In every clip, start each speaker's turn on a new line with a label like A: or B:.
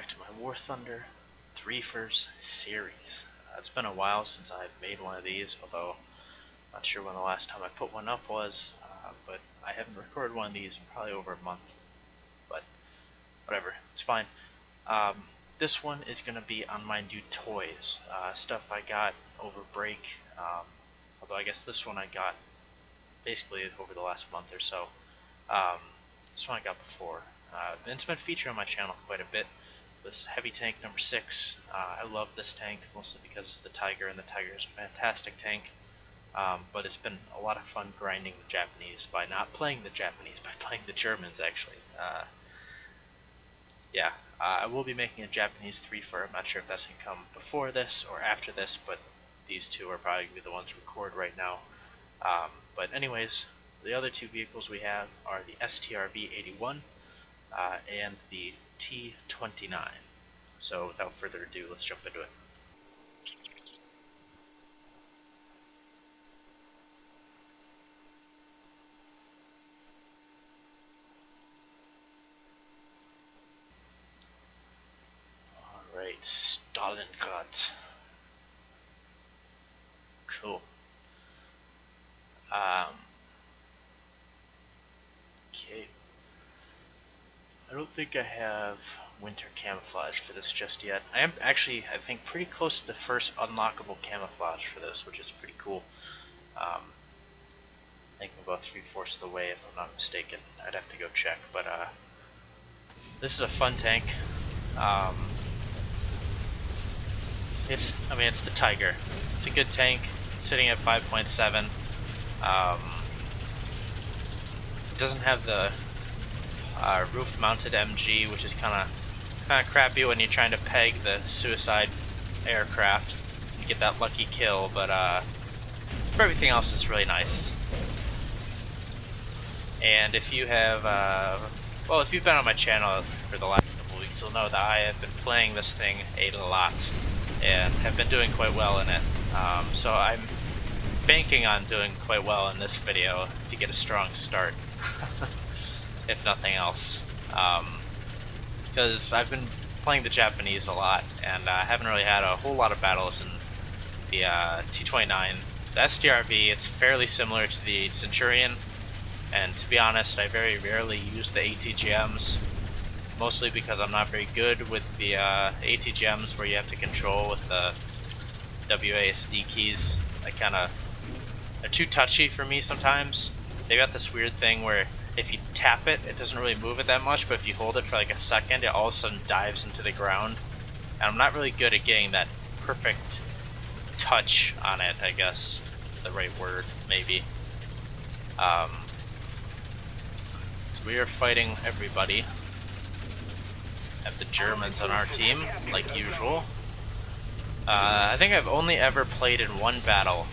A: back to my War Thunder 3 First series. It's been a while since I've made one of these, although I'm not sure when the last time I put one up was, but I haven't recorded one of these in probably over a month, but whatever, it's fine. This one is going to be on my new toys, stuff I got over break, although I guess this one I got basically over the last month or so. This one I got before. And it's been featured on my channel quite a bit. This heavy tank number 6. I love this tank mostly because it's the Tiger, and the Tiger is a fantastic tank. But it's been a lot of fun grinding the Japanese by not playing the Japanese, by playing the Germans actually. Yeah, I will be making a Japanese 3-fer. I'm not sure if that's going to come before this or after this, but these two are probably going to be the ones to record right now. But anyways, the other two vehicles we have are the STRV81 and the T-29. So without further ado, let's jump into it. Alright, Stalingrad. Cool. Okay. I don't think I have winter camouflage for this just yet. I am actually, I think, pretty close to the first unlockable camouflage for this, which is pretty cool. I think I'm about 3/4 of the way, if I'm not mistaken. I'd have to go check, but this is a fun tank. It's the Tiger. It's a good tank, sitting at 5.7. It doesn't have the roof-mounted MG, which is kind of crappy when you're trying to peg the suicide aircraft and get that lucky kill. But for everything else, it's really nice. And if you have, well, if you've been on my channel for the last couple weeks, you'll know that I have been playing this thing a lot and have been doing quite well in it. So I'm banking on doing quite well in this video to get a strong start. If nothing else, because I've been playing the Japanese a lot, and I haven't really had a whole lot of battles in the T-29. The STRV, it's fairly similar to the Centurion, and to be honest, I very rarely use the ATGMs, mostly because I'm not very good with the ATGMs where you have to control with the WASD keys. They're too touchy for me sometimes. They got this weird thing where if you tap it, it doesn't really move it that much, but if you hold it for like a second, it all of a sudden dives into the ground. And I'm not really good at getting that perfect touch on it, I guess. The right word, maybe. So we are fighting everybody. Have the Germans on our team, like usual. I think I've only ever played in one battle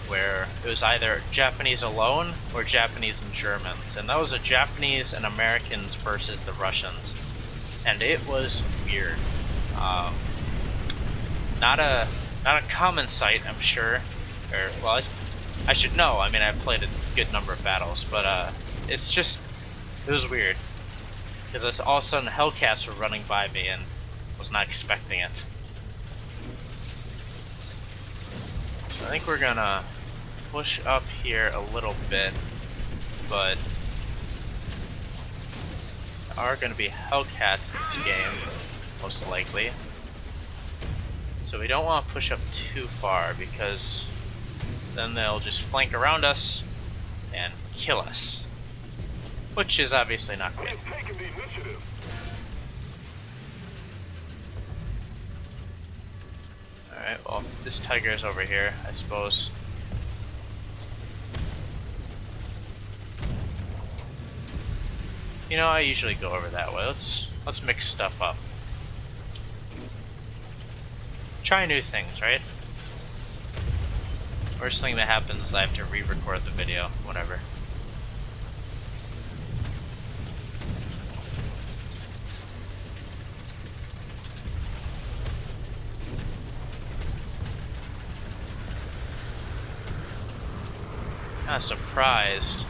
A: where it was either Japanese alone or Japanese and Germans, and that was a Japanese and Americans versus the Russians, and it was weird. Not a common sight, I'm sure, or well, I should know. I mean, I've played a good number of battles, but it was weird because all of a sudden Hellcats were running by me and was not expecting it. So I think we're gonna push up here a little bit, but there are going to be Hellcats in this game, most likely. So we don't want to push up too far, because then they'll just flank around us and kill us, which is obviously not good. Alright, well, this Tiger is over here, I suppose. You know, I usually go over that way. Let's mix stuff up. Try new things, right? Worst thing that happens is I have to re-record the video, whatever. Kinda surprised.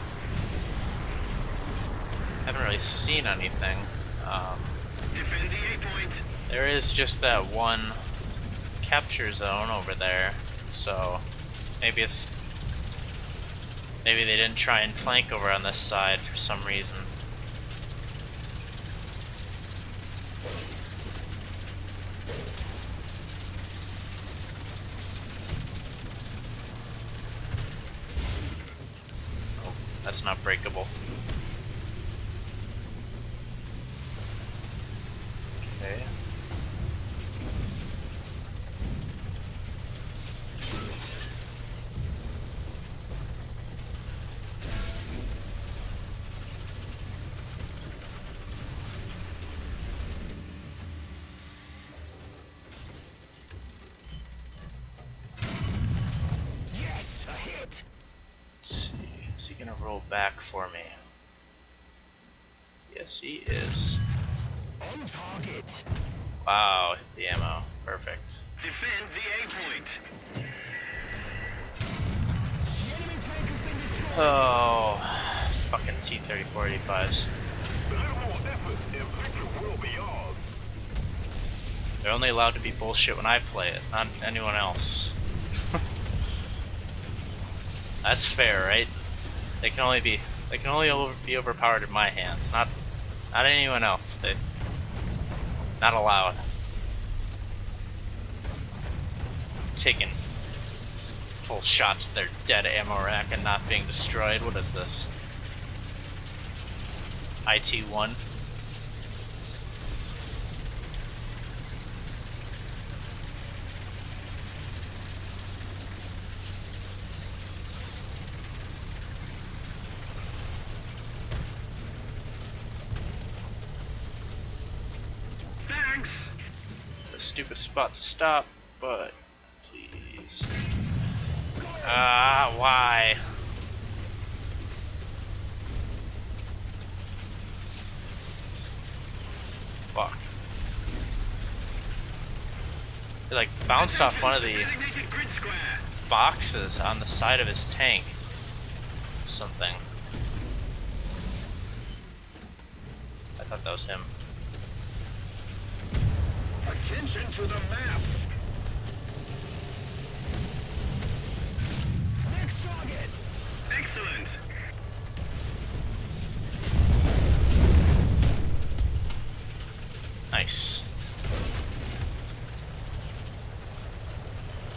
A: Haven't really seen anything.
B: Defend the A point.
A: There is just that one capture zone over there, so maybe they didn't try and flank over on this side for some reason. Oh, that's not breakable. Okay.
B: Yes, a hit.
A: Let's see. Is he gonna roll back for me? Yes, he is.
B: On target.
A: Wow, hit the ammo. Perfect.
C: Defend the A point.
B: The enemy tank has been destroyed.
A: Oh, fucking T-3485s.
C: A little more effort and victory will be ours.
A: They're only allowed to be bullshit when I play it, not anyone else. That's fair, right? They can only be overpowered in my hands, not anyone else. They not allowed. Taking full shots at their dead ammo rack and not being destroyed. What is this? IT-1.
C: Thanks.
A: A stupid spot to stop, but please. Ah, why? Fuck. He like bounced off one of the
C: Designated grid square.
A: boxes on the side of his tank. Something. I thought that was him.
C: Attention to the map.
B: Next target.
C: Excellent.
A: Nice.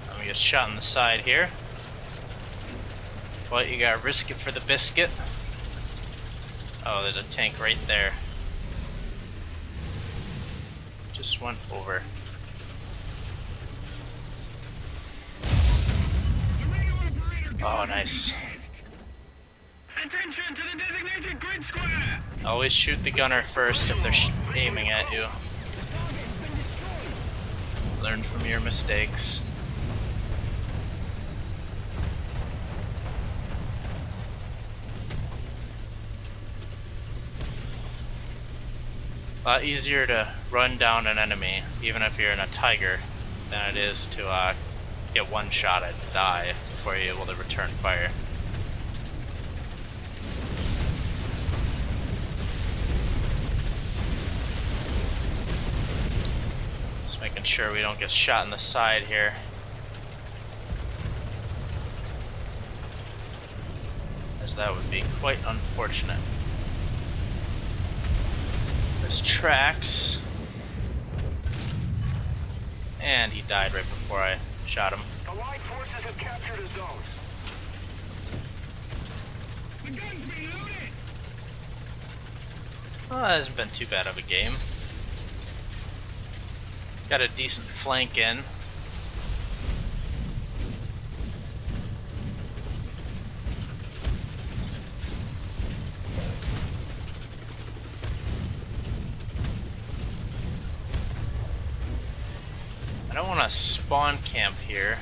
A: I'm gonna get shot in the side here. But you gotta risk it for the biscuit. Oh, there's a tank right there. Just went over. Oh, nice.
C: Attention to the designated grid square.
A: Always shoot the gunner first if they're aiming at you.
B: The target has been destroyed.
A: Learn from your mistakes. A lot easier to run down an enemy, even if you're in a Tiger, than it is to get one shot and die before you're able to return fire. Just making sure we don't get shot in the side here. As that would be quite unfortunate. This tracks. And he died right before I shot him.
C: Allied forces have captured a zone. The gun's reloaded.
A: Well, that hasn't been too bad of a game. Got a decent flank in. I don't want to spawn camp here.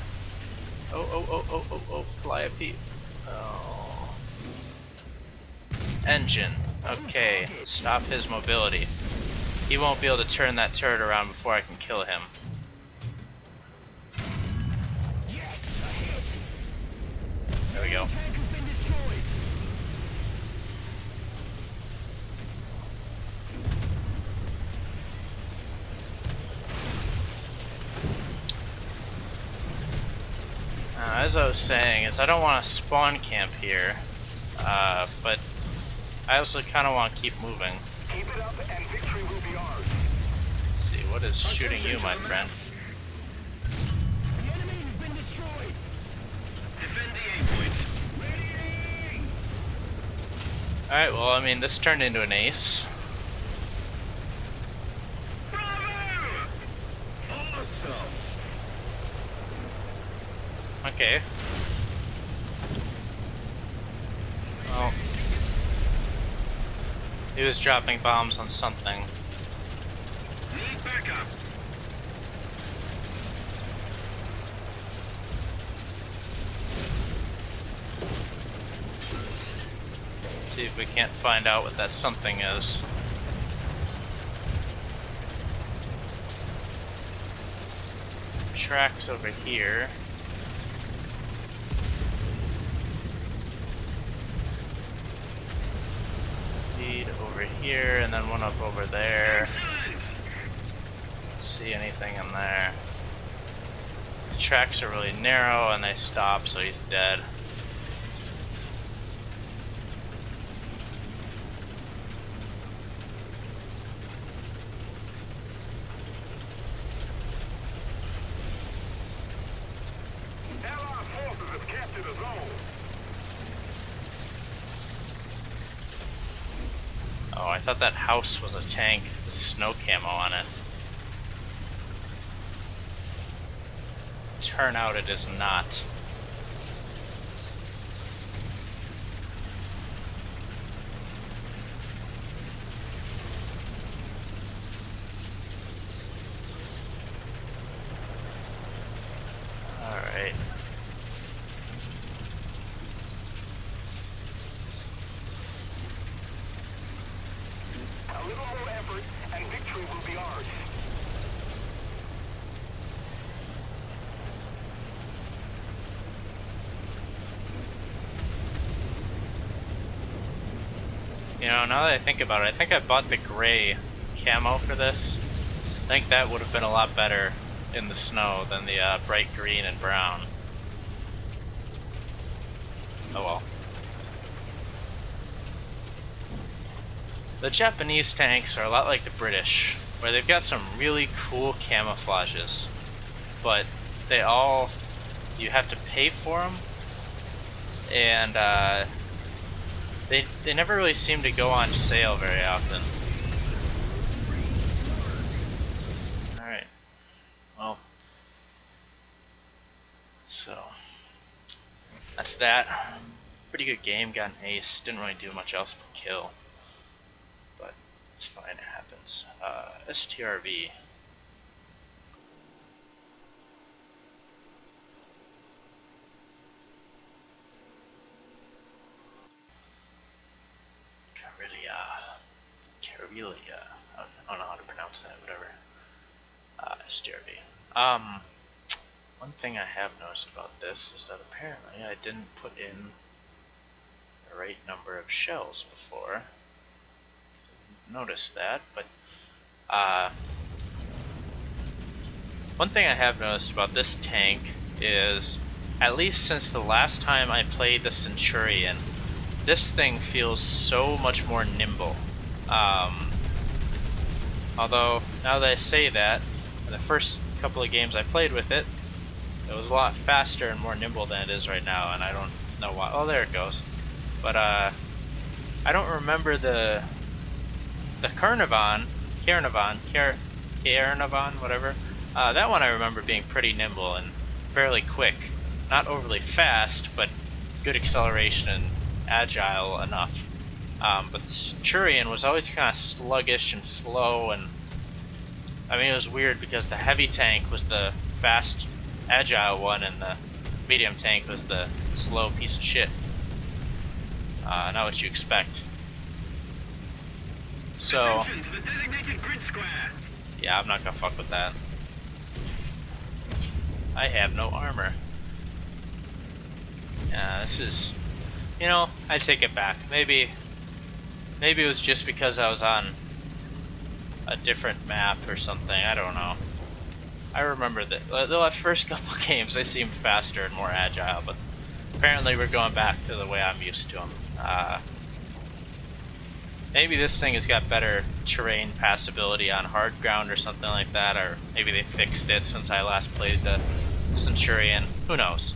A: Oh, Calliope. Oh. Engine. Okay, stop his mobility. He won't be able to turn that turret around before I can kill him.
B: Yes, a hit.
A: There we go.
B: The tank has been destroyed.
A: as I was saying, is I don't want to spawn camp here, but I also kind of want to keep moving.
C: Keep it up and victory will be ours.
A: Let's see, what is shooting you, my friend?
B: The enemy has been destroyed.
C: Defend the A point.
B: Ready!
A: Alright, well, I mean, this turned into an ace.
C: Bravo! Awesome.
A: Okay. Well, he was dropping bombs on something.
C: Need backup.
A: See if we can't find out what that something is. Tracks over here. Lead over here, and then one up over there. Don't see anything in there. The tracks are really narrow, and they stop, so he's dead.
C: Allied forces have captured a zone.
A: Oh, I thought that house was a tank with snow camo on it. Turn out it is not. Alright.
C: A little more effort and victory will be ours.
A: You know, now that I think about it, I think I bought the gray camo for this. I think that would have been a lot better in the snow than the bright green and brown. Oh well. The Japanese tanks are a lot like the British, where they've got some really cool camouflages, but they all, you have to pay for them, and they never really seem to go on sale very often. Alright, well, so that's that. Pretty good game, got an ace, didn't really do much else but kill. But it's fine, it happens. STRV. Karelia. I don't know how to pronounce that, whatever. STRV. One thing I have noticed about this is that apparently I didn't put in the right number of shells before. Noticed that, but one thing I have noticed about this tank is, at least since the last time I played the Centurion, this thing feels so much more nimble. Although, now that I say that, in the first couple of games I played with it, it was a lot faster and more nimble than it is right now, and I don't know why. Oh, there it goes. But I don't remember the Carnarvon, whatever. That one I remember being pretty nimble and fairly quick. Not overly fast, but good acceleration and agile enough. But the Centurion was always kind of sluggish and slow, and I mean, it was weird because the heavy tank was the fast, agile one, and the medium tank was the slow piece of shit. Not what you expect. So, yeah, I'm not gonna fuck with that. I have no armor. Yeah, this is, you know, I take it back. Maybe it was just because I was on a different map or something. I don't know. I remember that the first couple games they seemed faster and more agile, but apparently we're going back to the way I'm used to them. Maybe this thing has got better terrain passability on hard ground or something like that, or maybe they fixed it since I last played the Centurion. Who knows?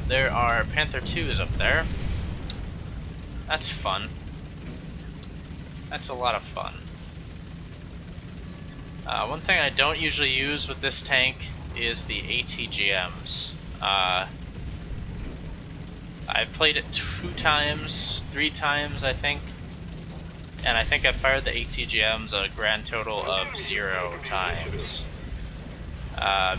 A: There are Panther 2s up there. That's fun. That's a lot of fun. One thing I don't usually use with this tank is the ATGMs. I've played it 2 times, 3 times I think, and I think I fired the ATGMs a grand total of 0 times.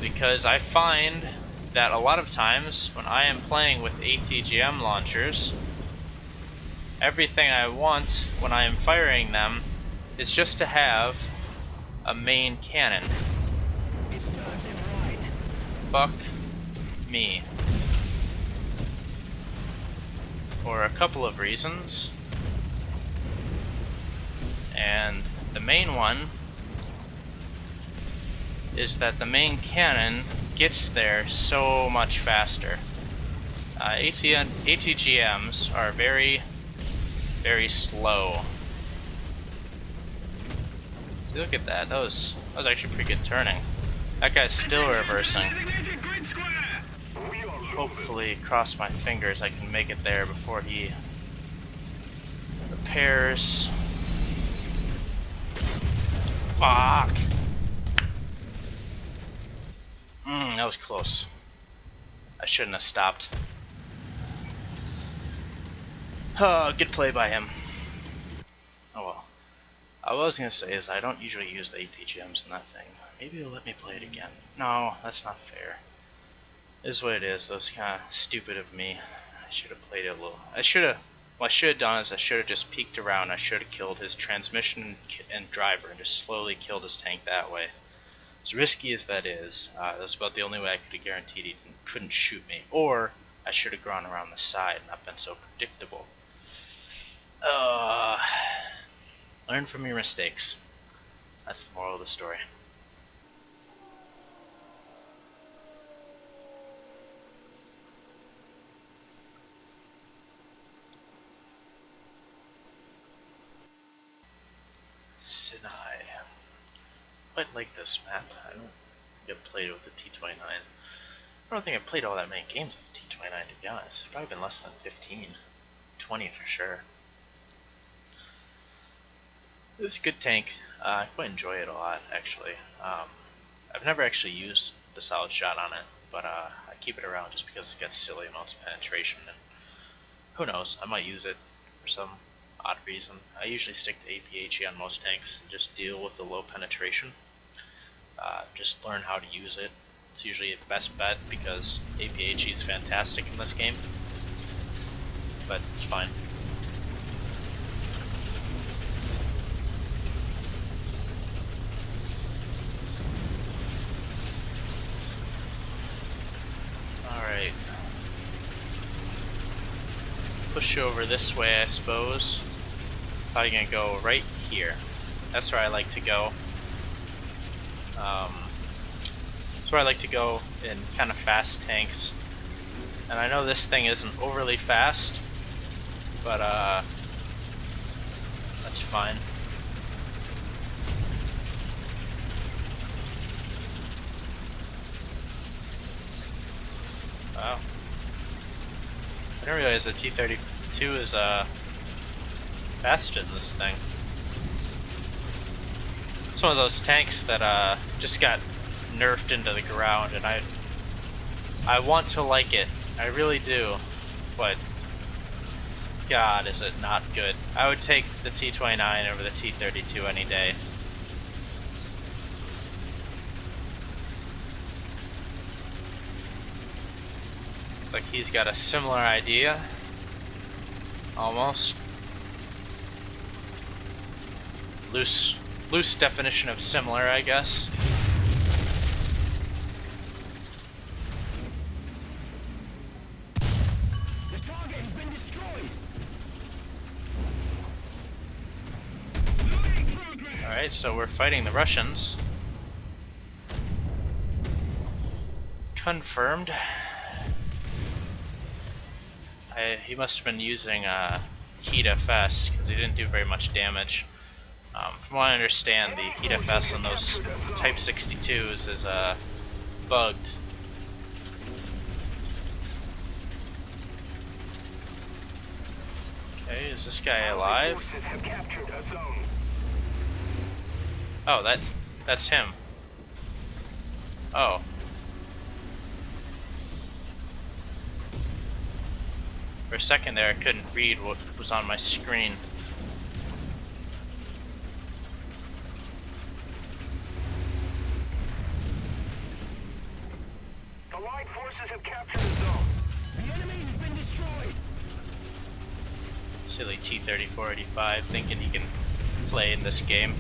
A: Because I find that a lot of times when I am playing with ATGM launchers, everything I want when I am firing them is just to have a main cannon.
B: It serves him right.
A: Fuck me. For a couple of reasons. And the main one is that the main cannon gets there so much faster. ATGMs are very, very slow. Look at that. That was actually pretty good turning. That guy's still reversing. Hopefully, cross my fingers, I can make it there before he repairs. Fuck! That was close. I shouldn't have stopped. Good play by him. Oh well. What I was gonna say is I don't usually use the ATGMs in that thing. Maybe they'll let me play it again. No, that's not fair. This is what it is. That was kind of stupid of me. I should have played it a little. What I should have done is I should have just peeked around. I should have killed his transmission and driver and just slowly killed his tank that way. As risky as that is, that's about the only way I could have guaranteed he couldn't shoot me. Or I should have gone around the side and not been so predictable. Learn from your mistakes. That's the moral of the story. Sinai. Quite like this map. I don't think I've played with the T-29. I don't think I've played all that many games with the T-29 to be honest. It's probably been less than 15. 20 for sure. It's a good tank. I quite enjoy it a lot actually. I've never actually used the solid shot on it, but I keep it around just because it's got silly amounts of penetration, and who knows, I might use it for some odd reason. I usually stick to APHE on most tanks and just deal with the low penetration. Just learn how to use it. It's usually a best bet because APHE is fantastic in this game, but it's fine. Alright. Push over this way, I suppose. Probably gonna go right here. That's where I like to go. That's where I like to go in kind of fast tanks. And I know this thing isn't overly fast, but that's fine. Wow. I didn't realize the T-32 is faster than this thing. It's one of those tanks that just got nerfed into the ground, and I want to like it. I really do, but God, is it not good. I would take the T-29 over the T-32 any day. Looks like he's got a similar idea. Almost. Loose definition of similar, I guess.
B: The target has been destroyed.
A: Alright, so we're fighting the Russians. confirmed. He must have been using Heat FS because he didn't do very much damage. From what I understand, the Heat FS on those Type 62s is bugged. Okay, is this guy alive? Oh, that's him. Oh. For a second there, I couldn't read what was on my screen.
C: The Allied forces have captured the zone.
B: The enemy has been destroyed.
A: Silly T-3485 thinking he can play in this game.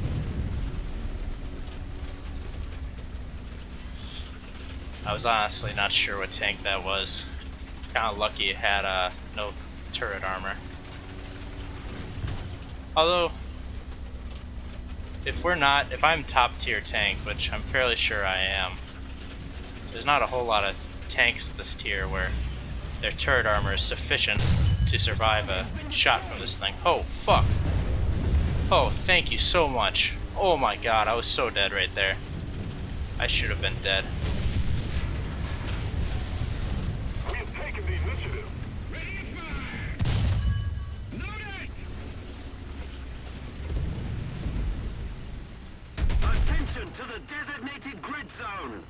A: I was honestly not sure what tank that was. Kind of lucky it had no turret armor. Although, if I'm top tier tank, which I'm fairly sure I am, there's not a whole lot of tanks at this tier where their turret armor is sufficient to survive a shot from this thing. Oh, fuck. Oh, thank you so much. Oh my god, I was so dead right there. I should have been dead.
C: We have taken the initiative.
B: Ready to fire. Load it. Attention to the designated grid zone.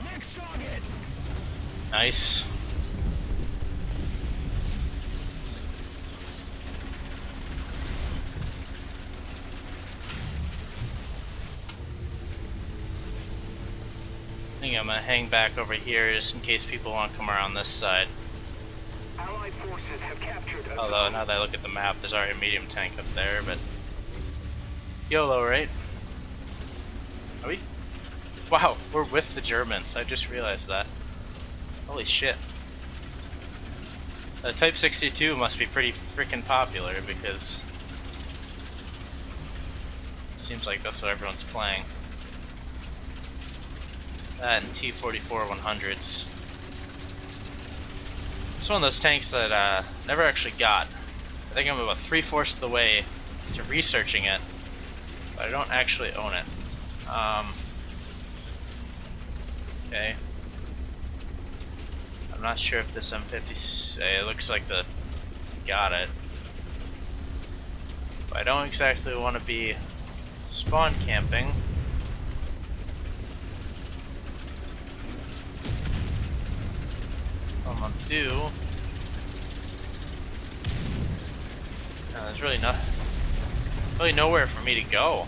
B: Next target.
A: Nice. I think I'm gonna hang back over here just in case people want to come around this side.
C: Allied forces have captured a
A: Although
C: zone.
A: now that I look at the map, there's already a medium tank up there, but YOLO, right? Are we? Wow, we're with the Germans. I just realized that. Holy shit. The Type 62 must be pretty freaking popular because it seems like that's what everyone's playing. That and T-44-100s. It's one of those tanks that never actually got. I think I'm about 3/4 of the way to researching it, but I don't actually own it. Okay. I'm not sure if this M50, it looks like got it. But I don't exactly want to be spawn camping. What I'm gonna do. There's really nowhere for me to go.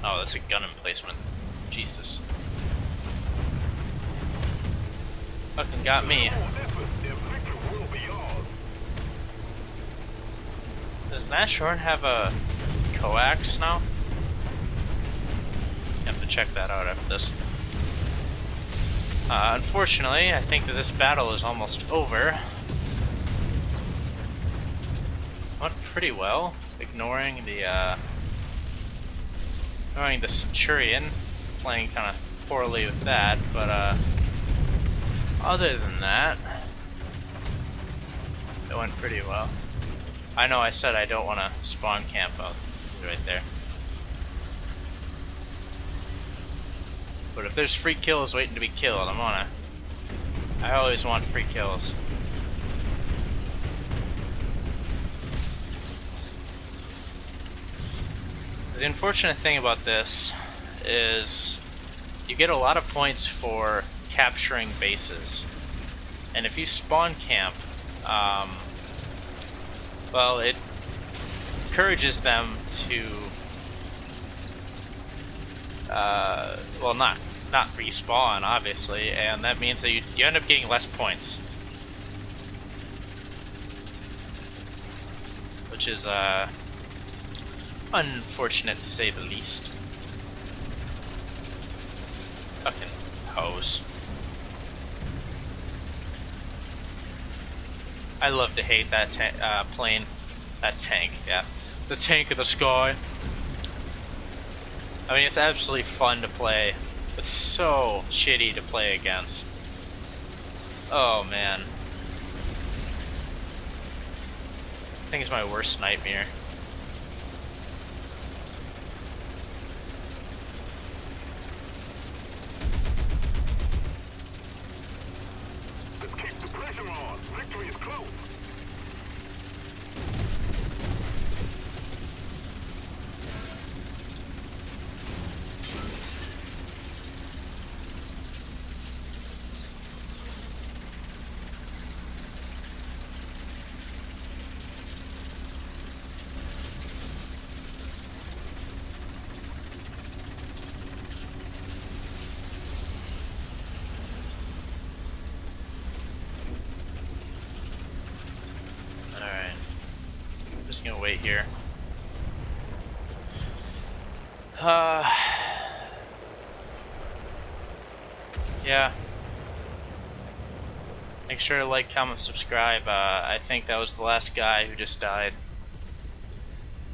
A: Oh, that's a gun emplacement. Jesus. Fucking got me. Does Nashorn have a coax now? I have to check that out after this. Unfortunately, I think that this battle is almost over. Went pretty well, ignoring the Centurion, playing kind of poorly with that, but other than that, it went pretty well. I know I said I don't want to spawn camp out right there, but if there's free kills waiting to be killed, I always want free kills. The unfortunate thing about this is you get a lot of points for capturing bases, and if you spawn camp, well, it encourages them to well, not respawn, obviously, and that means that you end up getting less points, which is unfortunate to say the least. Fucking hose. I love to hate that plane. That tank, yeah. The tank of the sky. I mean, it's absolutely fun to play, but so shitty to play against. Oh man. I think it's my worst nightmare.
C: Let's keep the pressure on. Victory is close.
A: Alright. I'm just gonna wait here. Yeah. Make sure to like, comment, subscribe. I think that was the last guy who just died.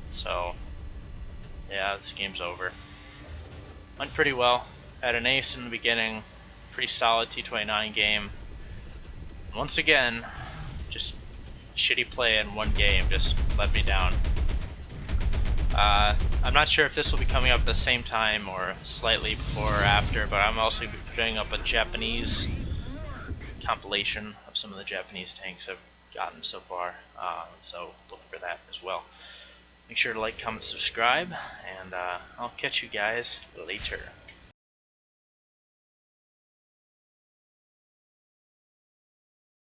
A: So, yeah, this game's over. Went pretty well. Had an ace in the beginning. Pretty solid T-29 game. Once again, just shitty play in one game just let me down. I'm not sure if this will be coming up at the same time or slightly before or after, but I'm also going to be putting up a Japanese compilation of some of the Japanese tanks I've gotten so far, so look for that as well. Make sure to like, comment, subscribe, and I'll catch you guys later.